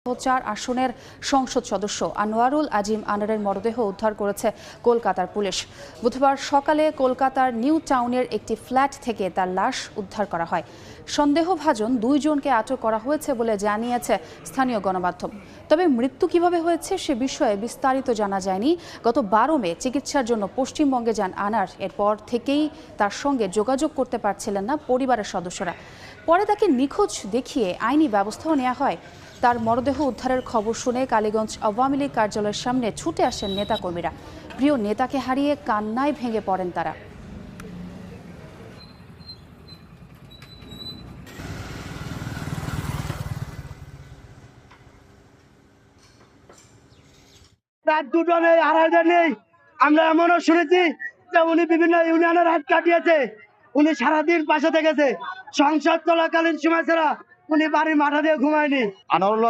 4 আসনের সংসদ সদস্য আনোয়ারুল আজিম আনারের মরদেহ উদ্ধার করেছে কলকাতার পুলিশ। বুধবার সকালে কলকাতার নিউ টাউনের একটি ফ্ল্যাট থেকে তার লাশ উদ্ধার করা হয়। সন্দেহভাজন 2 জনকে আটক করা হয়েছে বলে জানিয়েছে স্থানীয় গণমাধ্যম। তবে মৃত্যু কিভাবে হয়েছে সে বিষয়ে বিস্তারিত জানা যায়নি। গত 12 মে চিকিৎসার জন্য পশ্চিমবঙ্গে যান আনার। এরপর থেকেই তার সঙ্গে যোগাযোগ করতে পারছিলেন না পরিবারের সদস্যরা। পরে তাকে নিখোঁজ দেখিয়ে আইনি ব্যবস্থাও নেওয়া হয়। তার মরদেহ উদ্ধারের খবর শুনে কালীগঞ্জ আওয়ামী লীগ কার্যালয়ের সামনে ছুটে আসেন নেতাকর্মীরা। প্রিয় নেতাকে হারিয়ে কান্নায় ভেঙে পড়েন তারা। রাত 2টা নেই, 2:30 নেই। আমরা এমনও শুনেছি যে উনি বিভিন্ন ইউনিয়নের রাত কাটিয়েছে। উনি সারাদিন পাশে থেকেছে। সংসদ চলাকালীন সময় ছাড়া উনি বাড়ির মাথা দিয়ে ঘুমায়নি। আনোয়ারুল